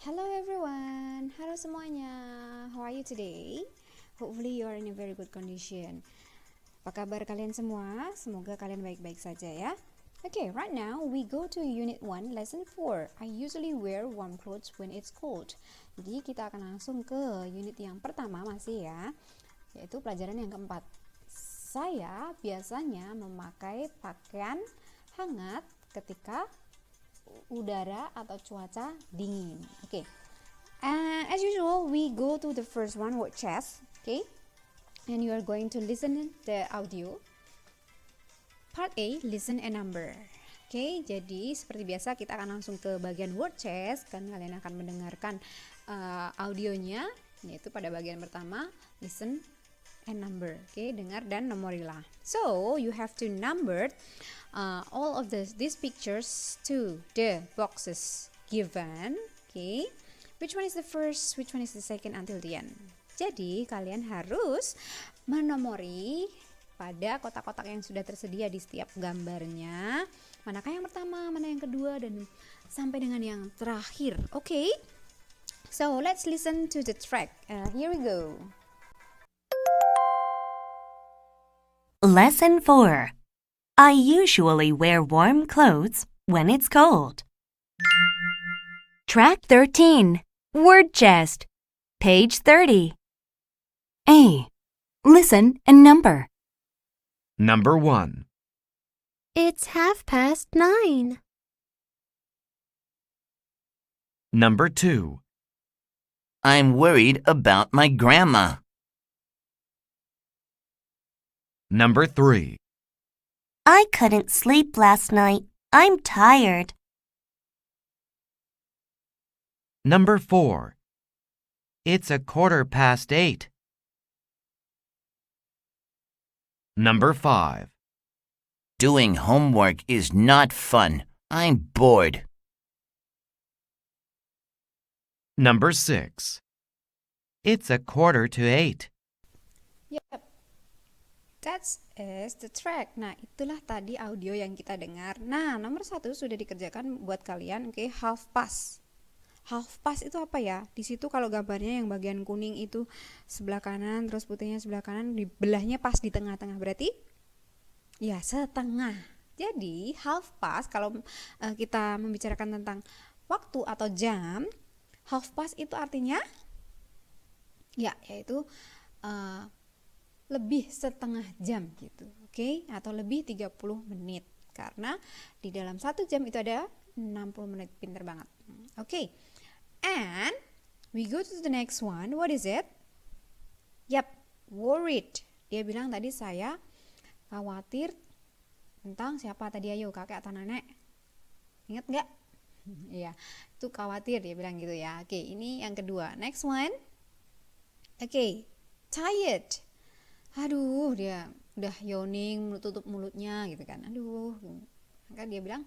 Hello everyone, halo semuanya. How are you today? Hopefully you are in a very good condition. Apa kabar kalian semua? Semoga kalian baik-baik saja ya. Okay, right now we go to Unit 1, Lesson 4. I usually wear warm clothes when it's cold. Jadi kita akan langsung ke unit yang pertama masih ya, yaitu pelajaran yang keempat. Saya biasanya memakai pakaian hangat ketika udara atau cuaca dingin. Okay. As usual, we go to the first one, word chess. Okay. And you are going to listen the audio. Part A, listen and number. Okay, jadi seperti biasa kita akan langsung ke bagian word chess. Kan kalian akan mendengarkan audionya, yaitu pada bagian pertama, listen and number. Okay, dengar dan nomorilah. So you have to number all of these pictures to the boxes given. Okay, which one is the first, which one is the second until the end. Jadi kalian harus menomori pada kotak-kotak yang sudah tersedia di setiap gambarnya, manakah yang pertama, mana yang kedua, dan sampai dengan yang terakhir. Okay, so let's listen to the track. Here we go. Lesson 4. I usually wear warm clothes when it's cold. Track 13. Word chest. Page 30. A. Listen and number. Number 1. It's 9:30. Number 2. I'm worried about my grandma. Number 3. I couldn't sleep last night. I'm tired. Number 4. It's 8:15. Number 5. Doing homework is not fun. I'm bored. Number 6. It's 7:45. Yep, that is the track. Nah, itulah tadi audio yang kita dengar. Nah, nomor 1 sudah dikerjakan buat kalian. Oke, half past. Half past itu apa ya? Di situ kalau gambarnya yang bagian kuning itu sebelah kanan, terus putihnya sebelah kanan, dibelahnya pas di tengah-tengah, berarti ya setengah. Jadi half past kalau kita membicarakan tentang waktu atau jam, half past itu artinya ya yaitu lebih setengah jam gitu. Oke, atau lebih 30 menit. Karena di dalam 1 jam itu ada 60 menit. Pinter banget. Oke. And we go to the next one. What is it? Yep, worried. Dia bilang tadi saya khawatir tentang siapa tadi, ayo, kakek atau nenek? Ingat nggak? Iya, itu khawatir dia bilang gitu ya. Oke, ini yang kedua. Next one. Oke, tired. Aduh, dia udah yawning, tutup mulutnya gitu kan. Aduh, maka dia bilang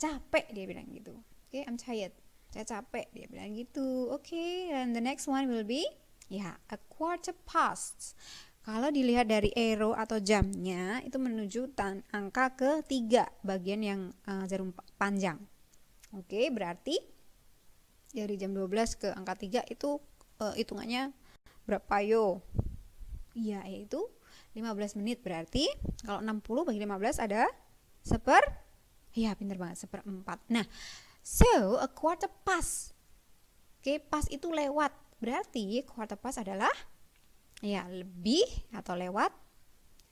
capek, dia bilang gitu. Oke, I'm tired. Saya capek, dia bilang gitu. Oke, and the next one will be ya, 1/4 past. Kalau dilihat dari arrow atau jamnya itu menuju angka ke-3, bagian yang jarum panjang. Oke, berarti dari jam 12 ke angka 3 itu hitungannya berapa yo? Iya, yaitu 15 menit. Berarti kalau 60 bagi 15 ada iya, pintar banget, 1/4. Nah, so 1/4 past. Oke, pas itu lewat. Berarti 1/4 past adalah ya lebih atau lewat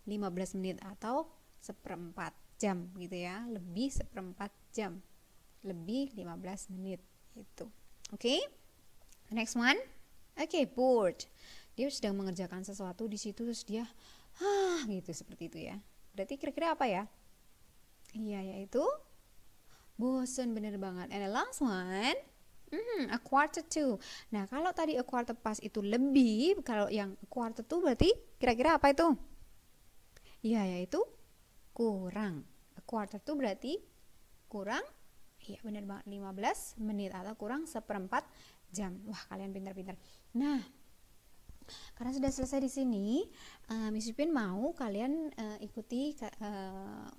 15 menit atau 1/4 jam gitu ya. Lebih 1/4 jam. Lebih 15 menit gitu. Oke. Next one. Oke, bored. Dia sedang mengerjakan sesuatu di situ, terus dia gitu, seperti itu ya. Berarti kira-kira apa ya? Iya, yaitu bosen, bener banget. And the last one, 1/4 to. Nah, kalau tadi 1/4 past itu lebih, kalau yang 1/4 to berarti kira-kira apa itu? Iya, yaitu kurang. 1/4 to berarti kurang, iya bener banget, 15 menit atau kurang 1/4 jam. Wah, kalian pintar-pintar. Nah, karena sudah selesai di sini, Miss Pipin mau kalian ikuti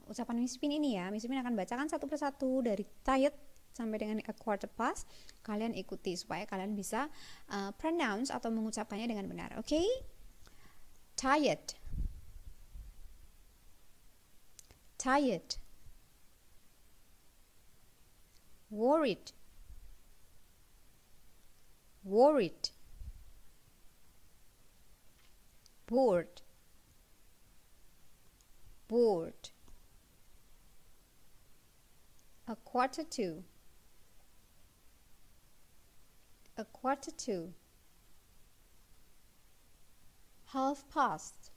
ucapan Miss Pipin ini ya. Miss Pipin akan bacakan satu persatu dari tired sampai dengan a quarter past, kalian ikuti supaya kalian bisa pronounce atau mengucapkannya dengan benar. Oke? Tired. Tired. Worried. Worried. Bored. Bored. A quarter to. A quarter to. Half past.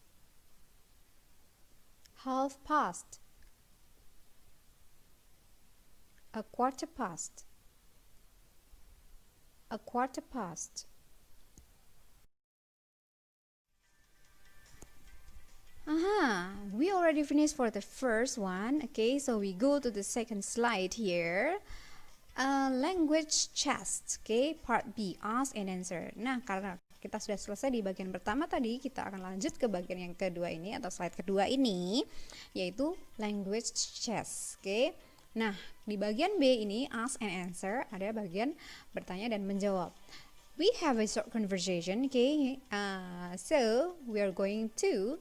Half past. A quarter past. A quarter past. We already finished for the first one. Okay, so we go to the second slide here. Language test. Okay, part B, ask and answer. Nah, karena kita sudah selesai di bagian pertama tadi, kita akan lanjut ke bagian yang kedua ini atau slide kedua ini, yaitu language test. Okay. Nah, di bagian B ini ask and answer, ada bagian bertanya dan menjawab. We have a short conversation. Okay, so we are going to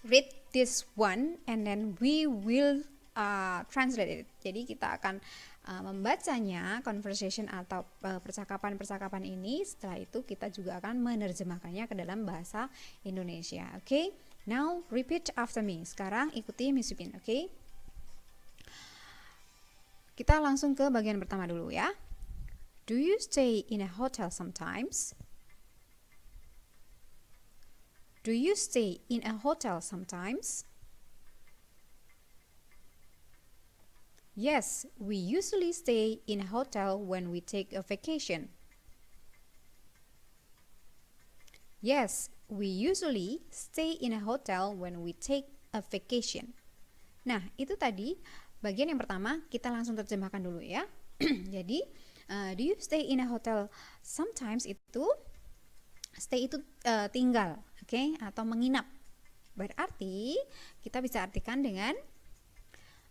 read this one and then we will translate it. Jadi kita akan membacanya, conversation atau percakapan-percakapan ini. Setelah itu kita juga akan menerjemahkannya ke dalam bahasa Indonesia. Okay, now repeat after me. Sekarang ikuti Miss Yupin. Okay, kita langsung ke bagian pertama dulu ya. Do you stay in a hotel sometimes? Do you stay in a hotel sometimes? Yes, we usually stay in a hotel when we take a vacation. Yes, we usually stay in a hotel when we take a vacation. Nah, itu tadi bagian yang pertama, kita langsung terjemahkan dulu ya. Jadi, do you stay in a hotel sometimes itu, stay itu tinggal, oke, atau menginap. Berarti kita bisa artikan dengan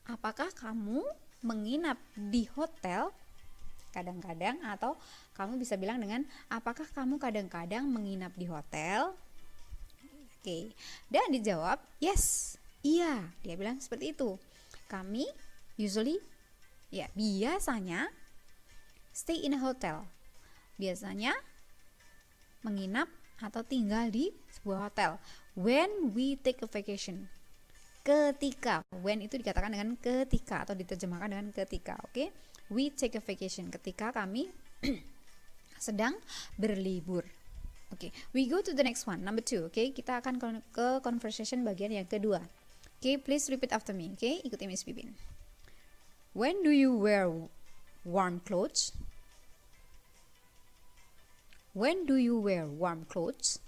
apakah kamu menginap di hotel kadang-kadang, atau kamu bisa bilang dengan apakah kamu kadang-kadang menginap di hotel. Oke. Dan dijawab yes, iya, dia bilang seperti itu. Kami usually, ya biasanya stay in a hotel, biasanya menginap atau tinggal di sebuah hotel. When we take a vacation, ketika, when itu dikatakan dengan ketika atau diterjemahkan dengan ketika. Oke, we take a vacation, ketika kami sedang berlibur. Oke, we go to the next one, number 2. Oke, kita akan ke conversation bagian yang kedua. Oke, please repeat after me. Oke, ikuti Miss Pipin. When do you wear warm clothes? When do you wear warm clothes?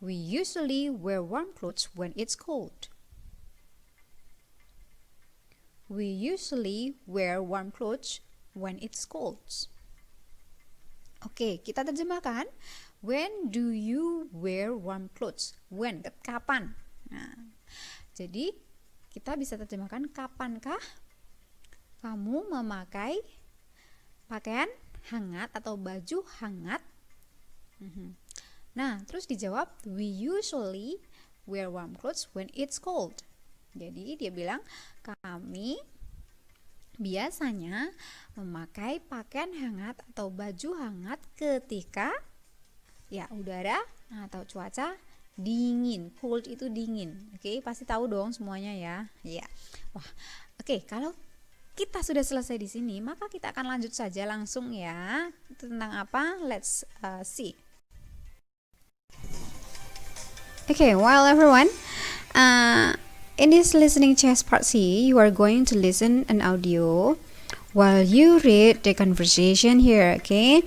We usually wear warm clothes when it's cold. We usually wear warm clothes when it's cold. Oke, kita terjemahkan. When do you wear warm clothes? When, kapan? Nah, jadi kita bisa terjemahkan kapankah kamu memakai pakaian hangat atau baju hangat. Nah, terus dijawab we usually wear warm clothes when it's cold. Jadi dia bilang kami biasanya memakai pakaian hangat atau baju hangat ketika ya udara atau cuaca dingin. Cold itu dingin. Oke, pasti tahu dong semuanya ya. Ya. Wah, oke, kalau kita sudah selesai di sini, maka kita akan lanjut saja langsung ya. Tentang apa? Let's see. Okay, well everyone, in this listening test part C, you are going to listen an audio while you read the conversation here. Okay.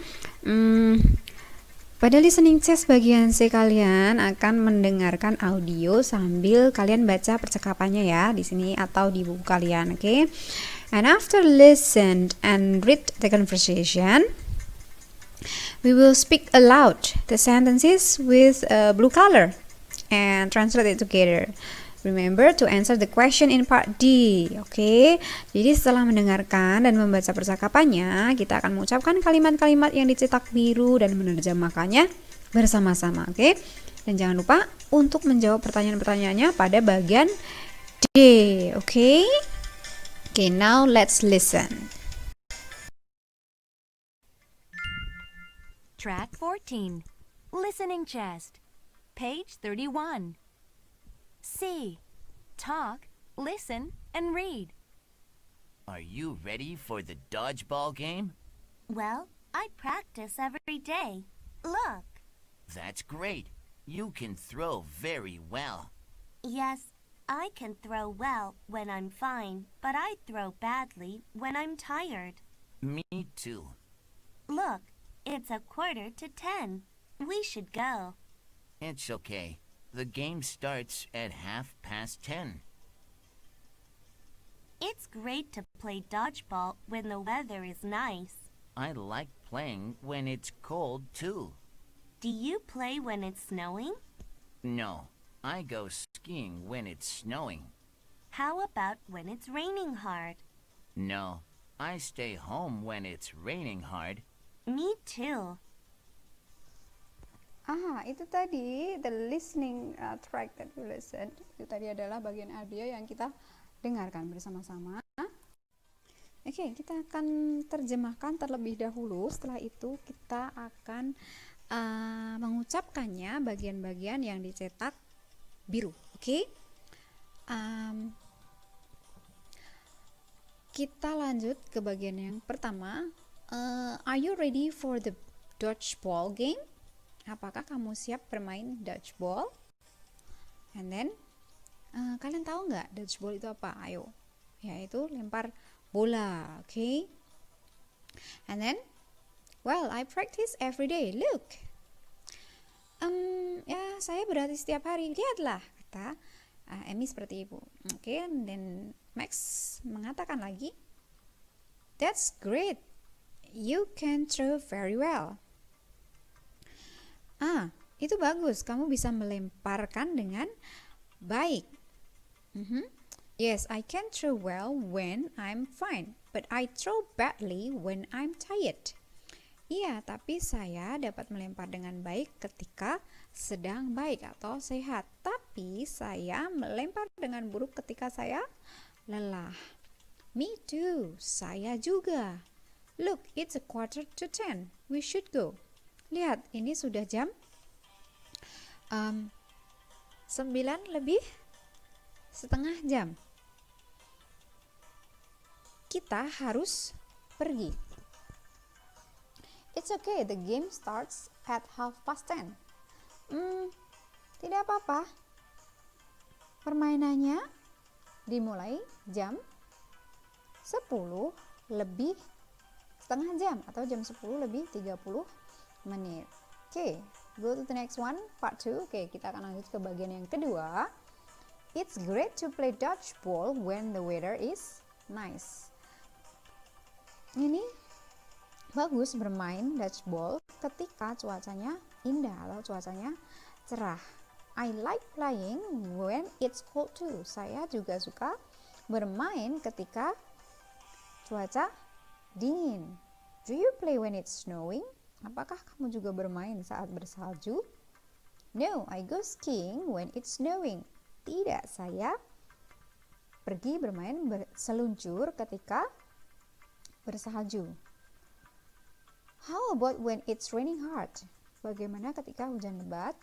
Pada listening test bagian C kalian akan mendengarkan audio sambil kalian baca percakapannya ya di sini atau di buku kalian, oke? Okay? And after listen and read the conversation, we will speak aloud the sentences with blue color and translate it together. remember to answer the question in part D. Oke. Jadi setelah mendengarkan dan membaca percakapannya, kita akan mengucapkan kalimat-kalimat yang dicetak biru dan menerjemahkannya bersama-sama. Oke. Dan jangan lupa untuk menjawab pertanyaan-pertanyaannya pada bagian D. Oke. Okay, now let's listen. Track 14. Listening chest. Page 31. C. Talk, listen, and read. Are you ready for the dodgeball game? Well, I practice every day. Look. That's great. You can throw very well. Yes, I can throw well when I'm fine, but I throw badly when I'm tired. Me too. Look, it's 9:45. We should go. It's okay. The game starts at 10:30. It's great to play dodgeball when the weather is nice. I like playing when it's cold too. Do you play when it's snowing? No, I go skiing when it's snowing. How about when it's raining hard? No, I stay home when it's raining hard. Me too. Itu tadi the listening track that we listened. Itu tadi adalah bagian audio yang kita dengarkan bersama-sama. Oke, kita akan terjemahkan terlebih dahulu. Setelah itu kita akan mengucapkannya bagian-bagian yang dicetak biru. Oke. Kita lanjut ke bagian yang pertama. Are you ready for the dodgeball game? Apakah kamu siap bermain dodgeball? And then kalian tahu nggak dodgeball itu apa? Ayo, yaitu lempar bola. Okay. And then, well, I practice every day. Look. Ya, saya berlatih setiap hari. Lihatlah, kata Amy seperti ibu. Oke, and then Max mengatakan lagi, that's great. You can throw very well. Itu bagus. Kamu bisa melemparkan dengan baik. Yes, I can throw well when I'm fine, but I throw badly when I'm tired. Iya, tapi saya dapat melempar dengan baik ketika sedang baik atau sehat. Tapi saya melempar dengan buruk ketika saya lelah. Me too, saya juga. Look, it's 9:45. We should go. Lihat, ini sudah jam 9:30 jam. Kita harus pergi. It's okay, the game starts at 9:30. Tidak apa-apa. Permainannya dimulai jam 10:30 jam atau jam 10:30. Okay, go to the next one, part 2. Okay, kita akan lanjut ke bagian yang kedua. It's great to play dodgeball when the weather is nice. Ini bagus bermain dodgeball ketika cuacanya indah atau cuacanya cerah. I like playing when it's cold too. Saya juga suka bermain ketika cuaca dingin. Do you play when it's snowing? Apakah kamu juga bermain saat bersalju? No, I go skiing when it's snowing. Tidak, saya pergi bermain seluncur ketika bersalju. How about when it's raining hard? Bagaimana ketika hujan lebat?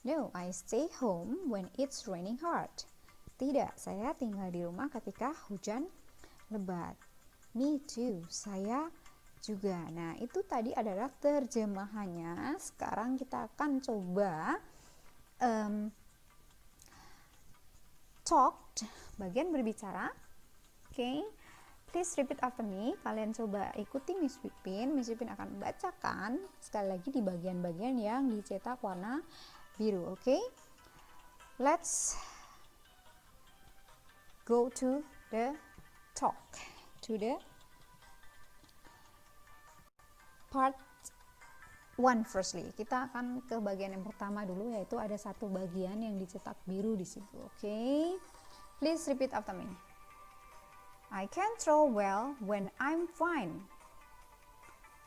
No, I stay home when it's raining hard. Tidak, saya tinggal di rumah ketika hujan lebat. Me too, saya juga. Nah, itu tadi adalah terjemahannya. Sekarang kita akan coba talk, bagian berbicara. Okay. Please repeat after me. Kalian coba ikuti Miss Pipin. Miss Pipin akan membacakan sekali lagi di bagian-bagian yang dicetak warna biru. Okay? Let's go to the talk. To the part one firstly. Kita akan ke bagian yang pertama dulu, yaitu ada satu bagian yang dicetak biru di situ. Oke. Please repeat after me. I can throw well when I'm fine,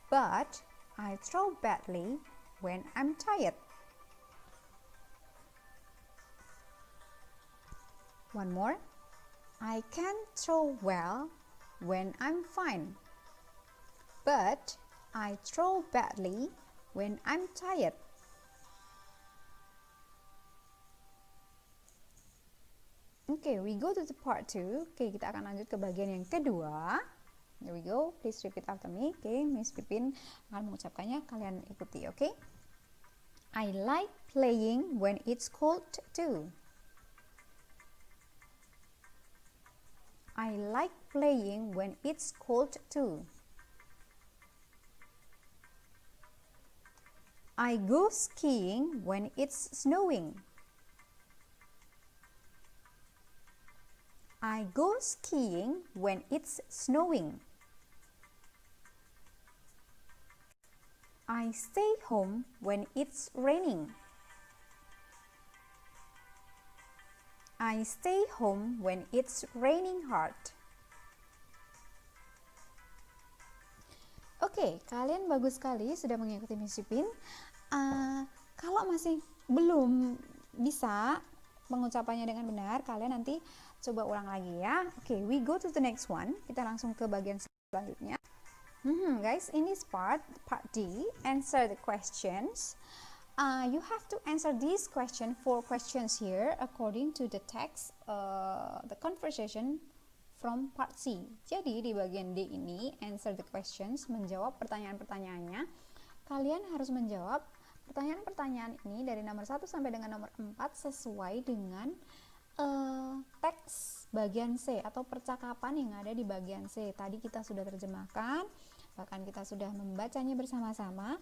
but I throw badly when I'm tired. One more. I can throw well when I'm fine, but I throw badly when I'm tired. Okay, we go to the part 2. Okay, kita akan lanjut ke bagian yang kedua. Here we go. Please repeat after me. Okay, Miss Pipin akan mengucapkannya. Kalian ikuti, okay? I like playing when it's cold too. I like playing when it's cold too. I go skiing when it's snowing. I go skiing when it's snowing. I stay home when it's raining. I stay home when it's raining hard. Oke, kalian bagus sekali sudah mengikuti Miss Pipin. Kalau masih belum bisa pengucapannya dengan benar, kalian nanti coba ulang lagi ya. Oke, we go to the next one. Kita langsung ke bagian selanjutnya. Guys, in this part D, answer the questions. You have to answer these question, 4 questions here according to the text, the conversation from part C. Jadi di bagian D ini, answer the questions, menjawab pertanyaan-pertanyaannya. Kalian harus menjawab pertanyaan-pertanyaan ini dari nomor 1 sampai dengan nomor 4 sesuai dengan teks bagian C atau percakapan yang ada di bagian C. Tadi kita sudah terjemahkan, bahkan kita sudah membacanya bersama-sama.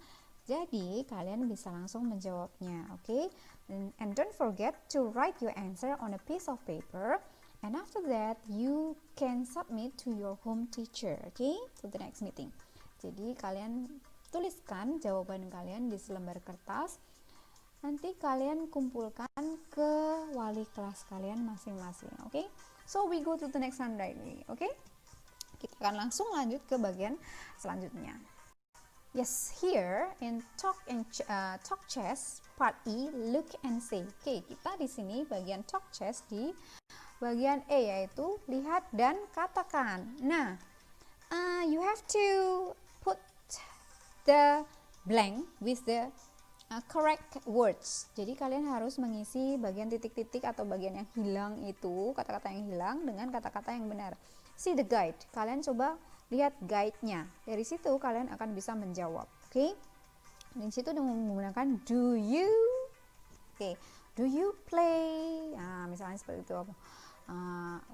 Jadi kalian bisa langsung menjawabnya, okay? And don't forget to write your answer on a piece of paper. And after that, you can submit to your home teacher, okay? To the next meeting. Jadi kalian tuliskan jawaban kalian di selembar kertas. Nanti kalian kumpulkan ke wali kelas kalian masing-masing, okay? So we go to the next one right away, okay? Kita akan langsung lanjut ke bagian selanjutnya. Yes, here in talk chess part E, look and say. Oke, kita di sini bagian talk chess di bagian E, yaitu lihat dan katakan. Nah, you have to put the blank with the correct words. Jadi kalian harus mengisi bagian titik-titik atau bagian yang hilang itu, kata-kata yang hilang dengan kata-kata yang benar. See the guide. Kalian coba lihat guide-nya. Dari situ kalian akan bisa menjawab. Oke? Di situ dengan menggunakan do you. Oke. Do you play? Nah, misalnya seperti itu.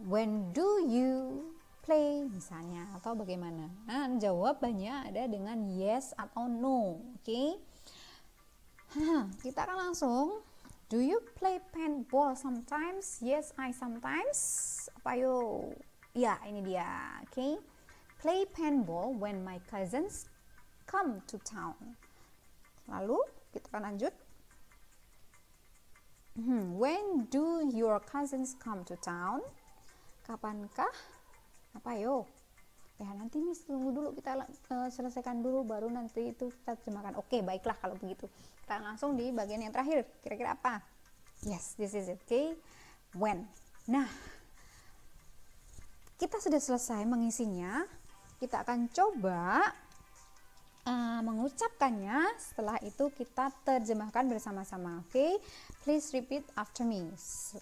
When do you play? Misalnya, atau bagaimana? Nah, jawabannya ada dengan yes atau no. Oke? Kita akan langsung. Do you play paintball sometimes? Yes, I sometimes. Apa yo? Ya, ini dia. Oke? Play paintball when my cousins come to town. Lalu kita akan lanjut. When do your cousins come to town? Kapankah? Apa yo? Ya nanti Miss tunggu dulu, kita selesaikan dulu baru nanti itu kita terjemahkan. Oke, baiklah kalau begitu. Kita langsung di bagian yang terakhir. Kira-kira apa? Yes, this is it. Okay. When. Nah, kita sudah selesai mengisinya. Kita akan coba mengucapkannya. Setelah itu kita terjemahkan bersama-sama. Oke, please repeat after me.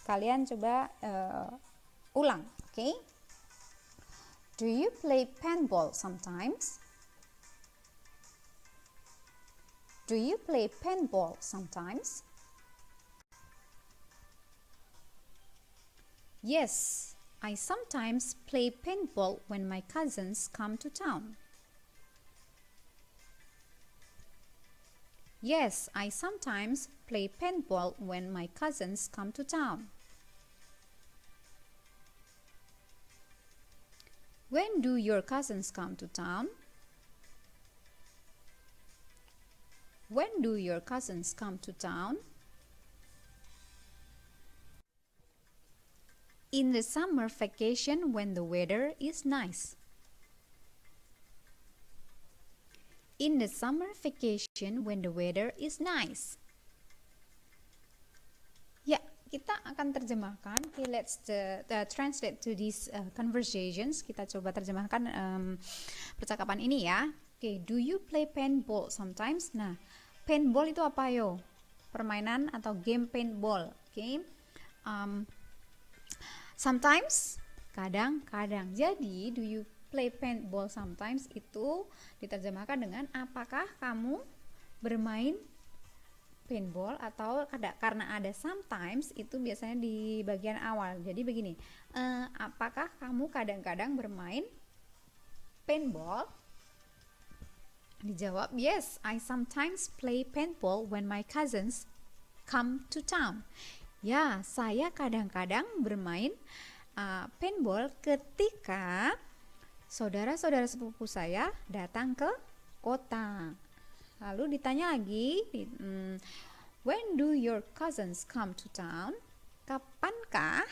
Kalian coba ulang. Oke. Do you play paintball sometimes? Do you play paintball sometimes? Yes. I sometimes play paintball when my cousins come to town. Yes, I sometimes play paintball when my cousins come to town. When do your cousins come to town? When do your cousins come to town? In the summer vacation when the weather is nice. In the summer vacation when the weather is nice. Ya, kita akan terjemahkan. Okay, let's translate to these conversations. Kita coba terjemahkan percakapan ini ya. Okay, do you play paintball sometimes? Nah, paintball itu apa yo? Permainan atau game paintball. Okay. Sometimes, kadang-kadang. Jadi, do you play paintball sometimes itu diterjemahkan dengan apakah kamu bermain paintball, atau karena ada sometimes itu biasanya di bagian awal. Jadi begini, apakah kamu kadang-kadang bermain paintball? Dijawab, yes, I sometimes play paintball when my cousins come to town. Ya, saya kadang-kadang bermain paintball ketika saudara-saudara sepupu saya datang ke kota. Lalu ditanya lagi, when do your cousins come to town? Kapankah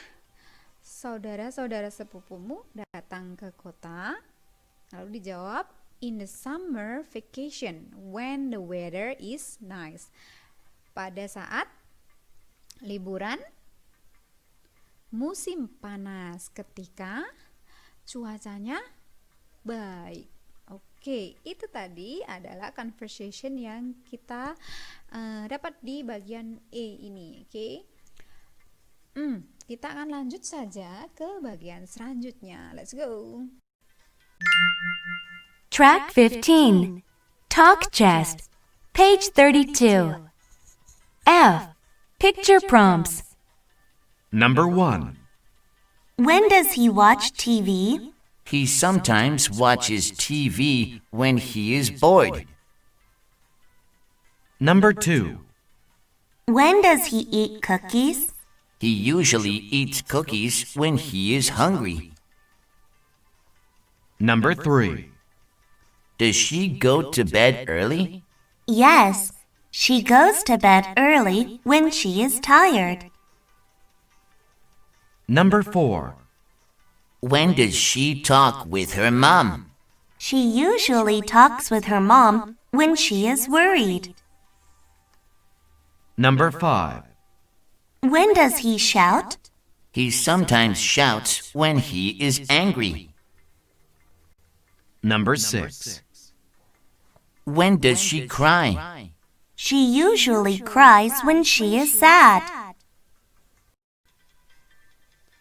saudara-saudara sepupumu datang ke kota? Lalu dijawab, in the summer vacation when the weather is nice. Pada saat liburan musim panas ketika cuacanya baik. Oke, itu tadi adalah conversation yang kita dapat di bagian E ini. Oke, kita akan lanjut saja ke bagian selanjutnya. Let's go. Track 15. Talk chest. Page 32. F. Picture prompts. Number 1. When does he watch TV? He sometimes watches TV when he is bored. Number 2. When does he eat cookies? He usually eats cookies when he is hungry. Number 3. Does she go to bed early? Yes, she goes to bed early when she is tired. Number 4. When does she talk with her mom? She usually talks with her mom when she is worried. Number 5. When does he shout? He sometimes shouts when he is angry. Number 6. When does she cry? She usually cries when she is sad.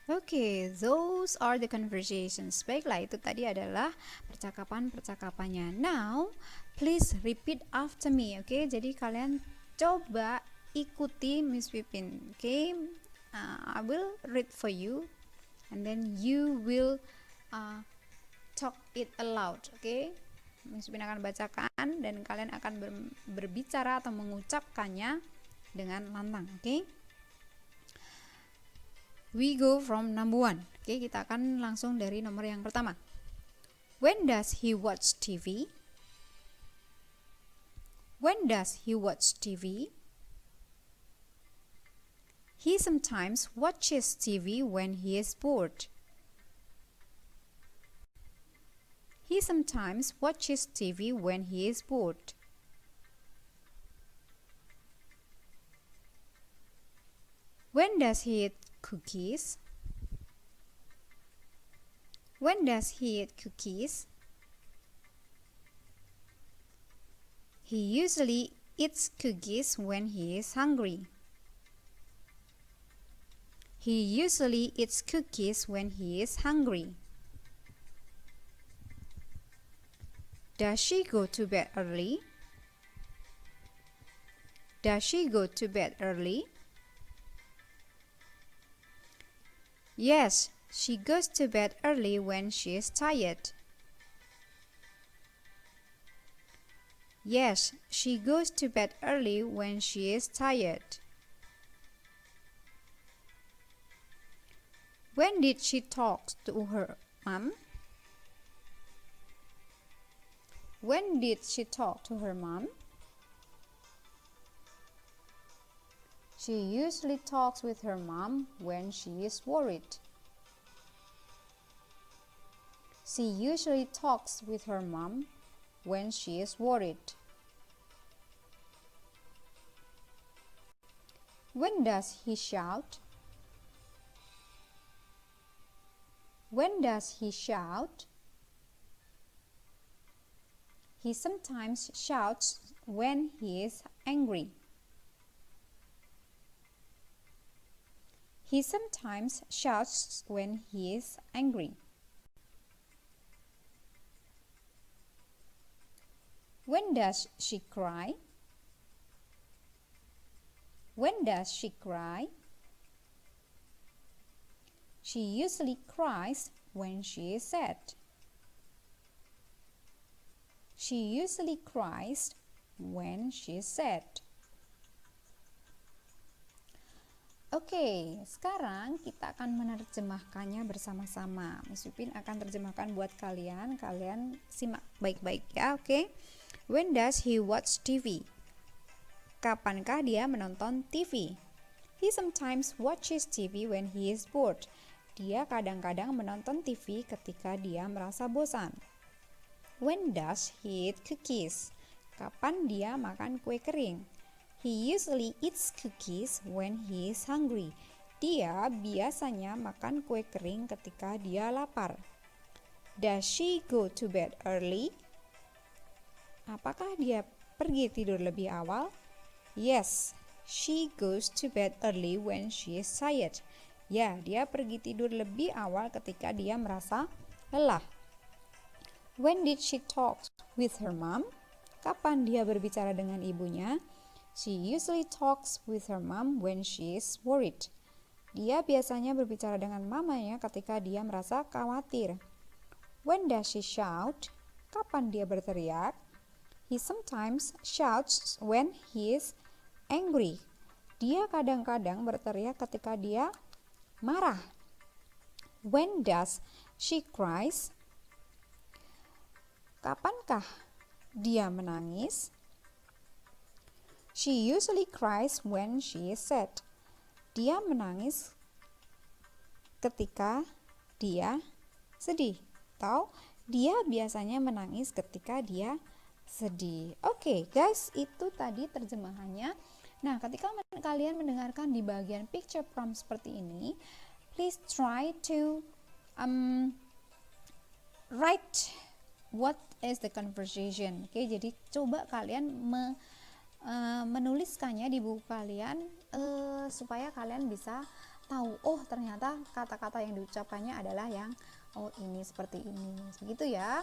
Oke, those are the conversations. Baiklah, itu tadi adalah percakapan-percakapannya. Now, please repeat after me. Oke, jadi kalian coba ikuti Miss Pipin. Oke, I will read for you, and then you will talk it aloud. Oke, Miss Pipin akan bacakan dan kalian akan berbicara atau mengucapkannya dengan lantang. Oke. We go from number 1. Oke, kita akan langsung dari nomor yang pertama. When does he watch TV? When does he watch TV? He sometimes watches TV when he is bored. He sometimes watches TV when he is bored. When does he eat cookies? When does he eat cookies? He usually eats cookies when he is hungry. He usually eats cookies when he is hungry. Does she go to bed early? Does she go to bed early? Yes, she goes to bed early when she is tired. Yes, she goes to bed early when she is tired. When did she talk to her mom? When did she talk to her mom? She usually talks with her mom when she is worried. She usually talks with her mom when she is worried. When does he shout? When does he shout? He sometimes shouts when he is angry. He sometimes shouts when he is angry. When does she cry? When does she cry? She usually cries when she is sad. She usually cries when she is sad. Oke, sekarang kita akan menerjemahkannya bersama-sama. Miss Pipin akan terjemahkan buat kalian. Kalian simak baik-baik ya, oke? When does he watch TV? Kapankah dia menonton TV? He sometimes watches TV when he is bored. Dia kadang-kadang menonton TV ketika dia merasa bosan. When does he eat cookies? Kapan dia makan kue kering? He usually eats cookies when he is hungry. Dia biasanya makan kue kering ketika dia lapar. Does she go to bed early? Apakah dia pergi tidur lebih awal? Yes, she goes to bed early when she is tired. Ya, dia pergi tidur lebih awal ketika dia merasa lelah. When did she talk with her mom? Kapan dia berbicara dengan ibunya? She usually talks with her mom when she is worried. Dia biasanya berbicara dengan mamanya ketika dia merasa khawatir. When does she shout? Kapan dia berteriak? He sometimes shouts when he is angry. Dia kadang-kadang berteriak ketika dia marah. When does she cries? Kapankah dia menangis? She usually cries when she is sad. Dia menangis ketika dia sedih. Atau dia biasanya menangis ketika dia sedih. Oke, guys, itu tadi terjemahannya. Nah, ketika kalian mendengarkan di bagian picture prompt seperti ini, please try to write what is the conversation. Oke, jadi coba kalian menuliskannya di buku kalian supaya kalian bisa tahu, oh ternyata kata-kata yang diucapkannya adalah yang ini seperti ini. Begitu ya.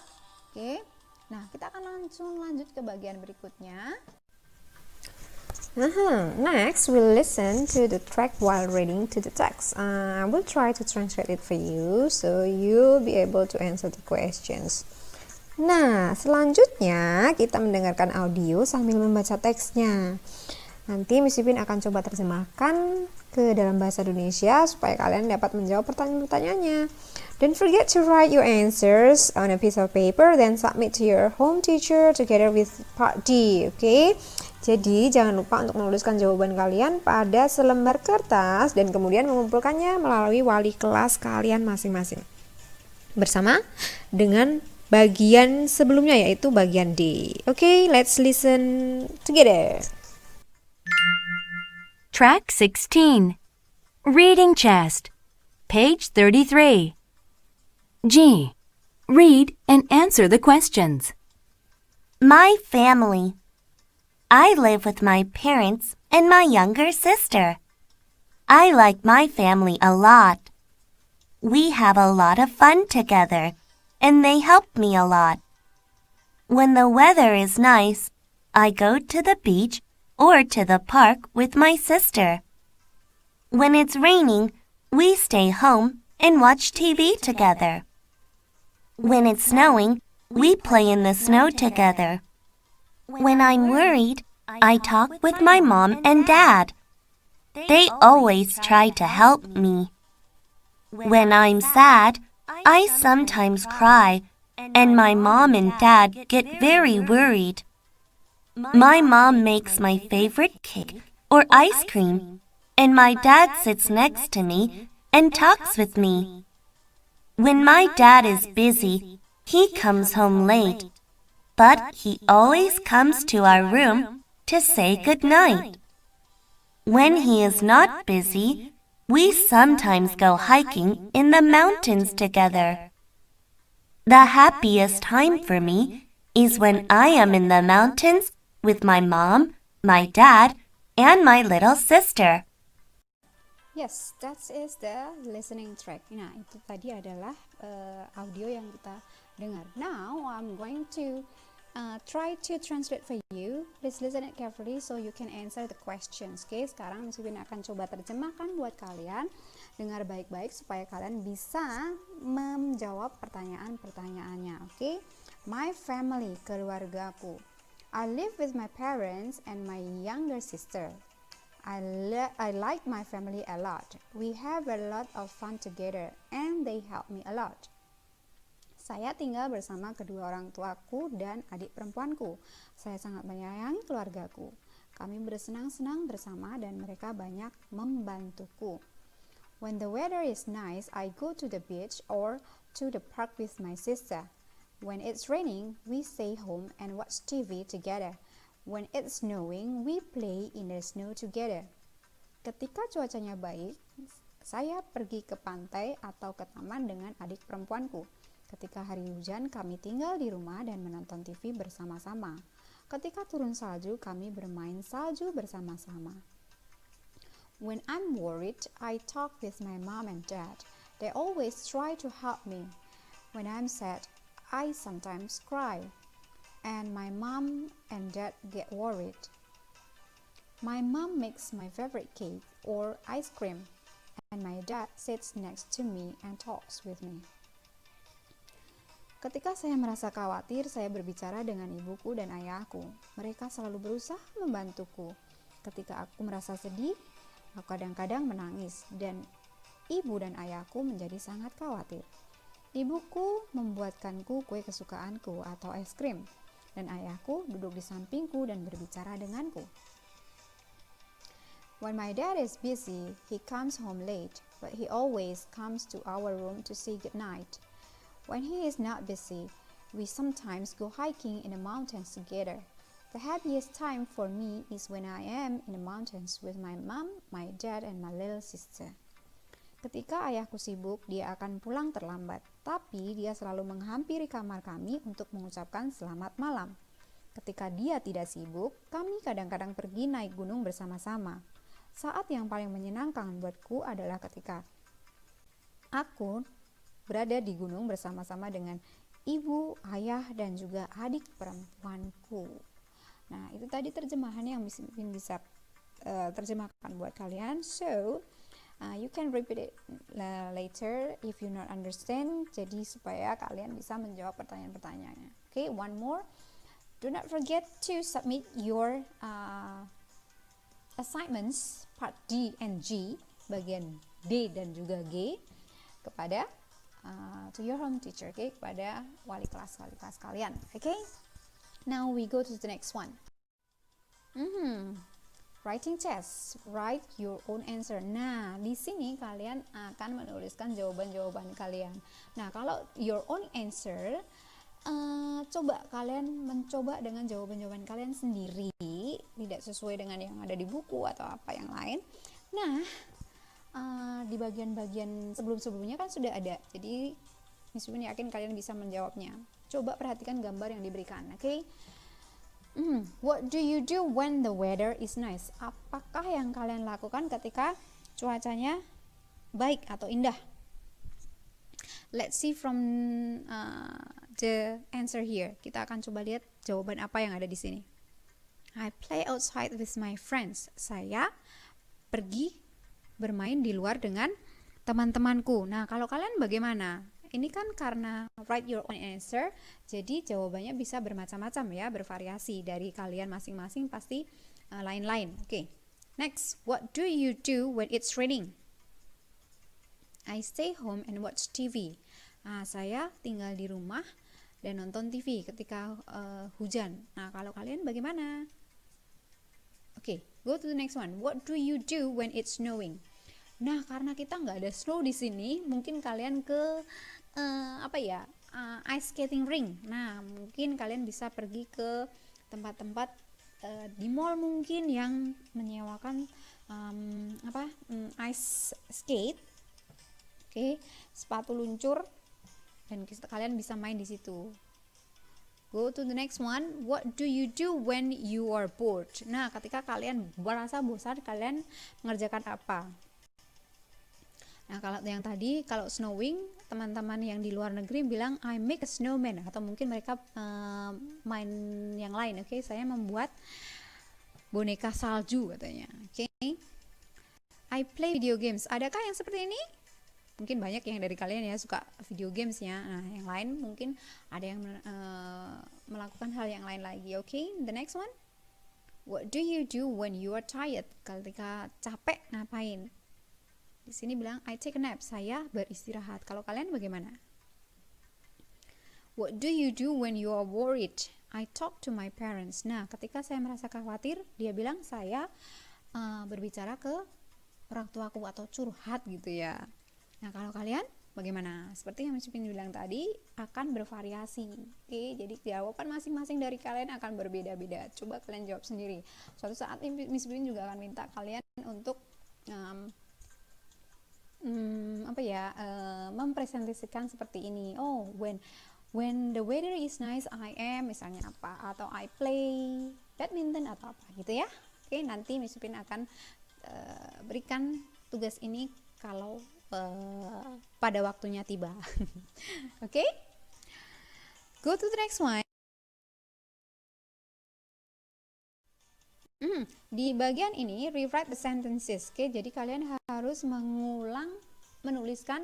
Oke. Nah, kita akan langsung lanjut ke bagian berikutnya. Next, we'll listen to the track while reading to the text. I will try to translate it for you, so you'll be able to answer the questions. Nah, selanjutnya kita mendengarkan audio sambil membaca teksnya. Nanti Miss Pipin akan coba terjemahkan ke dalam bahasa Indonesia supaya kalian dapat menjawab pertanyaan-pertanyaannya. Don't forget to write your answers on a piece of paper, then submit to your home teacher together with part D, okay? Jadi jangan lupa untuk menuliskan jawaban kalian pada selembar kertas dan kemudian mengumpulkannya melalui wali kelas kalian masing-masing. Bersama dengan bagian sebelumnya yaitu bagian D. Okay, let's listen together. Track 16. Reading Chest. Page 33. G. Read and answer the questions. My family. I live with my parents and my younger sister. I like my family a lot. We have a lot of fun together, and they help me a lot. When the weather is nice, I go to the beach or to the park with my sister. When it's raining, we stay home and watch TV together. When it's snowing, we play in the snow together. When I'm worried, I talk with my mom and dad. They always try to help me. When I'm sad, I sometimes cry, and my mom and dad get very worried. My mom makes my favorite cake or ice cream, and my dad sits next to me and talks with me. When my dad is busy, he comes home late, but he always comes to our room to say good night. When he is not busy, we sometimes go hiking in the mountains together. The happiest time for me is when I am in the mountains with my mom, my dad, and my little sister. Yes, that is the listening track. Nah, itu tadi adalah audio yang kita dengar. Now, I'm going to try to translate for you. Please listen it carefully so you can answer the questions. Oke, sekarang Miss Pipin akan coba terjemahkan buat kalian. Dengar baik-baik supaya kalian bisa menjawab pertanyaan-pertanyaannya. Oke, my family, keluargaku. I live with my parents and my younger sister. I like my family a lot. We have a lot of fun together and they help me a lot. Saya tinggal bersama kedua orang tuaku dan adik perempuanku. Saya sangat menyayangi keluargaku. Kami bersenang-senang bersama dan mereka banyak membantuku. When the weather is nice, I go to the beach or to the park with my sister. When it's raining, we stay home and watch TV together. When it's snowing, we play in the snow together. Ketika cuacanya baik, saya pergi ke pantai atau ke taman dengan adik perempuanku. Ketika hari hujan, kami tinggal di rumah dan menonton TV bersama-sama. Ketika turun salju, kami bermain salju bersama-sama. When I'm worried, I talk with my mom and dad. They always try to help me. When I'm sad, I sometimes cry. And my mom and dad get worried. My mom makes my favorite cake or ice cream, and my dad sits next to me and talks with me. Ketika saya merasa khawatir, saya berbicara dengan ibuku dan ayahku. Mereka selalu berusaha membantuku. Ketika aku merasa sedih, aku kadang-kadang menangis, dan ibu dan ayahku menjadi sangat khawatir. Ibuku membuatkanku kue kesukaanku atau es krim, dan ayahku duduk di sampingku dan berbicara denganku. When my dad is busy, he comes home late, but he always comes to our room to say goodnight. When he is not busy, we sometimes go hiking in the mountains together. The happiest time for me is when I am in the mountains with my mom, my dad, and my little sister. Ketika ayahku sibuk, dia akan pulang terlambat, tapi dia selalu menghampiri kamar kami untuk mengucapkan selamat malam. Ketika dia tidak sibuk, kami kadang-kadang pergi naik gunung bersama-sama. Saat yang paling menyenangkan buatku adalah ketika aku berada di gunung bersama-sama dengan ibu, ayah, dan juga adik perempuanku. Nah, itu tadi terjemahannya yang bisa terjemahkan buat kalian. So, you can repeat it later if you not understand. Jadi supaya kalian bisa menjawab pertanyaan-pertanyaannya. Okay, one more. Do not forget to submit your assignments part D and G, bagian D dan juga G kepada to your home teacher, okay, kepada wali kelas kalian. Okay. Now we go to the next one. Writing test, write your own answer. Nah, di sini kalian akan menuliskan jawaban-jawaban kalian. Nah, kalau your own answer, coba kalian mencoba dengan jawaban-jawaban kalian sendiri, tidak sesuai dengan yang ada di buku atau apa yang lain. Nah, di bagian-bagian sebelum-sebelumnya kan sudah ada. Jadi, Miss Pipin yakin kalian bisa menjawabnya. Coba perhatikan gambar yang diberikan, oke? Okay? What do you do when the weather is nice? Apakah yang kalian lakukan ketika cuacanya baik atau indah? Let's see from the answer here. Kita akan coba lihat jawaban apa yang ada di sini. I play outside with my friends. Saya pergi bermain di luar dengan teman-temanku. Nah, kalau kalian bagaimana? Ini kan karena write your own answer, jadi jawabannya bisa bermacam-macam ya, bervariasi dari kalian masing-masing, pasti lain-lain. Oke. Next, what do you do when it's raining? I stay home and watch TV. Saya tinggal di rumah dan nonton TV ketika hujan. Nah, kalau kalian bagaimana? Oke, Go to the next one. What do you do when it's snowing? Nah, karena kita nggak ada snow di sini, mungkin kalian ke ice skating ring. Nah, mungkin kalian bisa pergi ke tempat-tempat di mall mungkin yang menyewakan ice skate, oke, sepatu luncur, dan kalian bisa main di situ. Go to the next one. What do you do when you are bored? Nah, ketika kalian merasa bosan, kalian mengerjakan apa? Nah, kalau yang tadi, kalau snowing, teman-teman yang di luar negeri bilang I make a snowman, atau mungkin mereka main yang lain. Oke, saya membuat boneka salju katanya. Oke. I play video games. Adakah yang seperti ini? Mungkin banyak yang dari kalian ya suka video games ya. Nah, yang lain mungkin ada yang melakukan hal yang lain lagi. Oke, the next one. What do you do when you are tired? Ketika capek ngapain? Di sini bilang I take a nap. Saya beristirahat. Kalau kalian bagaimana? What do you do when you are worried? I talk to my parents. Nah, ketika saya merasa khawatir, dia bilang saya berbicara ke orang tuaku atau curhat gitu ya. Nah, kalau kalian bagaimana? Seperti yang Miss Pin bilang tadi, akan bervariasi. Oke, jadi jawaban masing-masing dari kalian akan berbeda-beda. Coba kalian jawab sendiri. Suatu saat Miss Pin juga akan minta kalian untuk mempresentasikan seperti ini. Oh, when the weather is nice, I am misalnya apa, atau I play badminton atau apa gitu ya. Oke, nanti Miss Pin akan berikan tugas ini kalau pada waktunya tiba. Oke? Go to the next one. Di bagian ini rewrite the sentences. Oke, jadi kalian harus menuliskan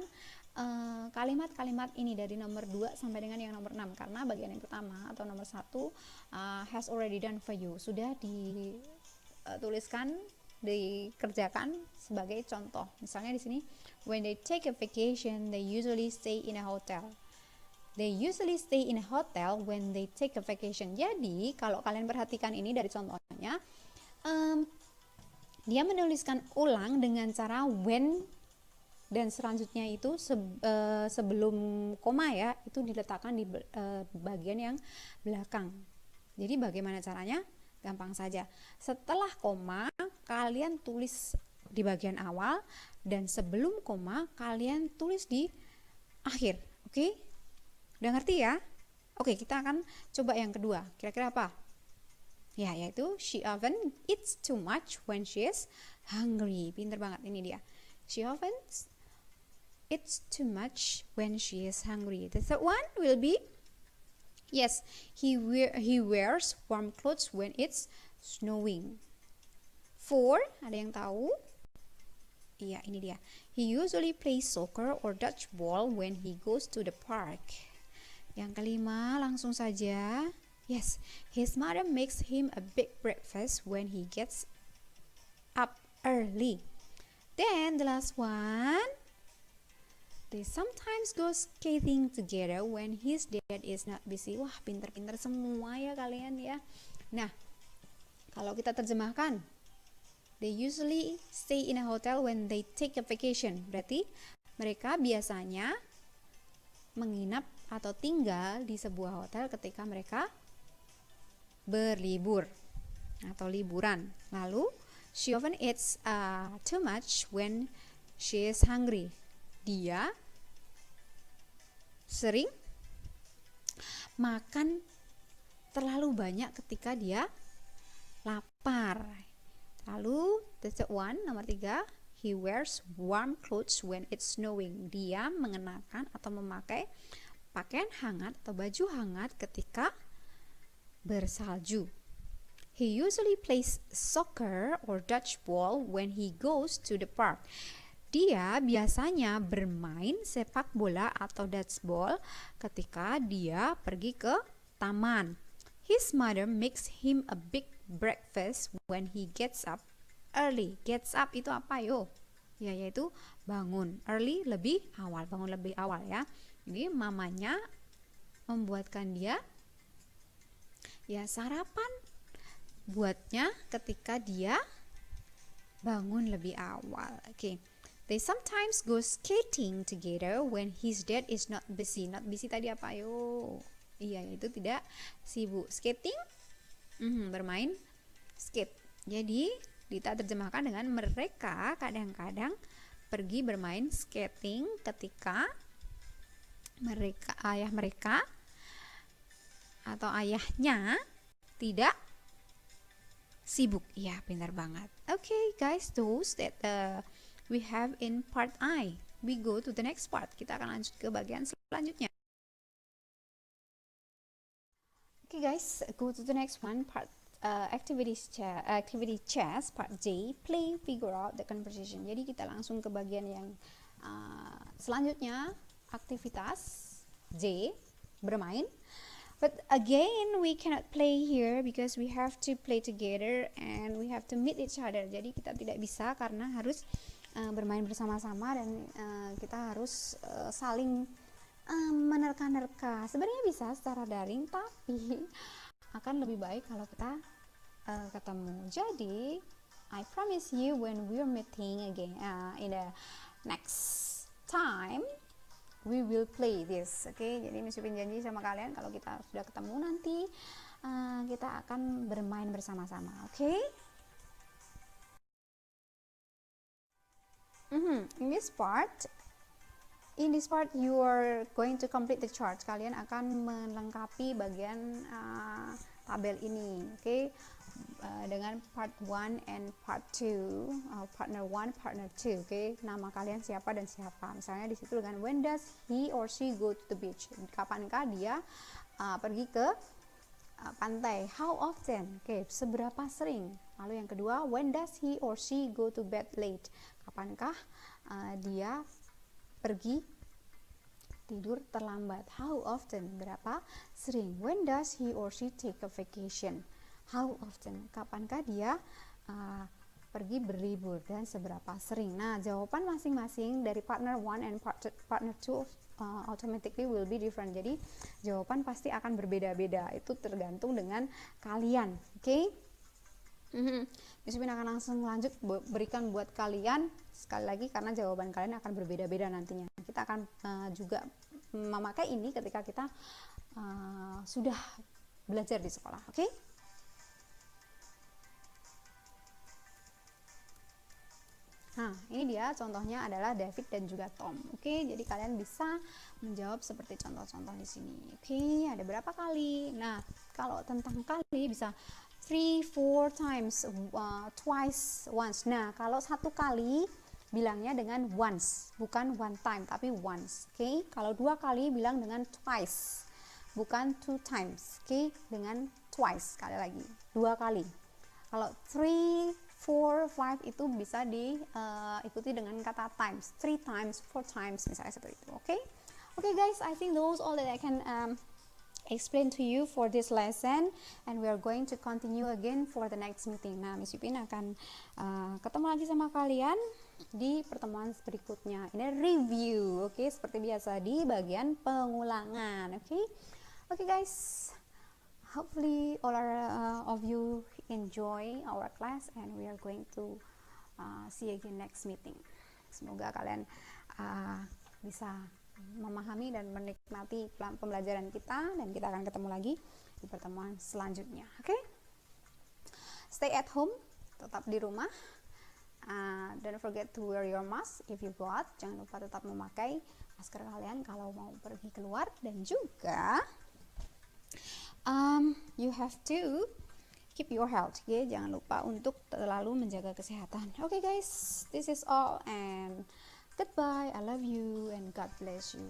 kalimat-kalimat ini dari nomor 2 sampai dengan yang nomor 6, karena bagian yang pertama atau nomor 1 has already done for you. Sudah dituliskan, dikerjakan sebagai contoh. Misalnya di sini, when they take a vacation, they usually stay in a hotel. They usually stay in a hotel when they take a vacation. Jadi, kalau kalian perhatikan ini dari contohnya, dia menuliskan ulang dengan cara when, dan selanjutnya itu sebelum koma ya, itu diletakkan di bagian yang belakang. Jadi, bagaimana caranya? Gampang saja. Setelah koma, kalian tulis di bagian awal, dan sebelum koma, kalian tulis di akhir. Oke? Udah ngerti ya? Oke, kita akan coba yang kedua. Kira-kira apa? Ya, yaitu she often eats too much when she is hungry. Pinter banget ini dia. She often eats too much when she is hungry. The third one will be yes, he wears warm clothes when it's snowing. 4, ada yang tahu? Iya, ini dia. He usually plays soccer or dodgeball when he goes to the park. Yang kelima, langsung saja. Yes, his mother makes him a big breakfast when he gets up early. Then the last one, they sometimes go skating together when his dad is not busy. Wah, pinter-pinter semua ya kalian ya. Nah, kalau kita terjemahkan, they usually stay in a hotel when they take a vacation. Berarti mereka biasanya menginap atau tinggal di sebuah hotel ketika mereka berlibur atau liburan. Lalu, she often eats too much when she is hungry. Dia sering makan terlalu banyak ketika dia lapar. Lalu the third one, nomor 3, he wears warm clothes when it's snowing. Dia mengenakan atau memakai pakaian hangat atau baju hangat ketika bersalju. He usually plays soccer or dodgeball when he goes to the park. Dia biasanya bermain sepak bola atau dodgeball ketika dia pergi ke taman. His mother makes him a big breakfast when he gets up early. Gets up itu apa yo? Ya, yaitu bangun. Early lebih awal, bangun lebih awal ya. Jadi mamanya membuatkan dia ya sarapan buatnya ketika dia bangun lebih awal. Okay. They sometimes go skating together when his dad is not busy. Not busy tadi apa? Ayo. Iya, itu tidak sibuk. Skating, bermain skate. Jadi Dita terjemahkan dengan mereka kadang-kadang pergi bermain skating ketika ayah mereka atau ayahnya tidak sibuk. Ya, benar banget. Okay, guys, those that we have in part I. We go to the next part. Kita akan lanjut ke bagian selanjutnya. Okay, guys, go to the next one. Part activity chess. Part J. Play, figure out the conversation. Jadi kita langsung ke bagian yang selanjutnya. Aktivitas J, bermain. But again, we cannot play here because we have to play together and we have to meet each other. Jadi kita tidak bisa karena harus bermain bersama-sama dan kita harus saling menerka-nerka. Sebenarnya bisa secara daring, tapi akan lebih baik kalau kita ketemu. Jadi, I promise you when we are meeting again in the next time, we will play this. Okay, jadi Miss Upin janji sama kalian kalau kita sudah ketemu nanti kita akan bermain bersama-sama. Okay? In this part you are going to complete the chart. Kalian akan melengkapi bagian tabel ini. Okay? Dengan part 1 and part 2, partner 1, partner 2, okay? Nama kalian siapa dan siapa. Misalnya di situ dengan when does he or she go to the beach? Kapankah dia pergi ke pantai? How often? Okay, seberapa sering? Lalu yang kedua, when does he or she go to bed late? Kapankah dia pergi tidur terlambat? How often? Berapa sering? When does he or she take a vacation? How often? Kapankah dia pergi berlibur dan seberapa sering? Nah, jawaban masing-masing dari partner 1 and partner 2 automatically will be different. Jadi, jawaban pasti akan berbeda-beda. Itu tergantung dengan kalian. Oke? Miss Upin akan langsung lanjut berikan buat kalian sekali lagi karena jawaban kalian akan berbeda-beda nantinya. Kita akan juga memakai ini ketika kita sudah belajar di sekolah. Oke? Nah, ini dia contohnya adalah David dan juga Tom. Oke, jadi kalian bisa menjawab seperti contoh-contoh di sini. Oke, ada berapa kali? Nah, kalau tentang kali bisa 3, 4 times, twice, once. Nah, kalau satu kali bilangnya dengan once, bukan one time, tapi once. Oke, kalau dua kali bilang dengan twice, bukan two times. Oke, dengan twice, sekali lagi, dua kali. Kalau 3, 4, 5 itu bisa diikuti dengan kata times, 3 times, 4 times, misalnya seperti itu. Okay guys, I think those all that I can explain to you for this lesson, and we are going to continue again for the next meeting. Nah, Miss Upin akan ketemu lagi sama kalian di pertemuan berikutnya. Ini review, oke, seperti biasa di bagian pengulangan. Okay guys, hopefully all of you enjoy our class and we are going to see again next meeting. Semoga kalian bisa memahami dan menikmati pembelajaran kita, dan kita akan ketemu lagi di pertemuan selanjutnya. Stay at home, tetap di rumah. Don't forget to wear your mask if you go out. Jangan lupa tetap memakai masker kalian kalau mau pergi keluar, dan juga you have to keep your health, jangan lupa untuk selalu menjaga kesehatan. Guys, this is all and goodbye. I love you and God bless you.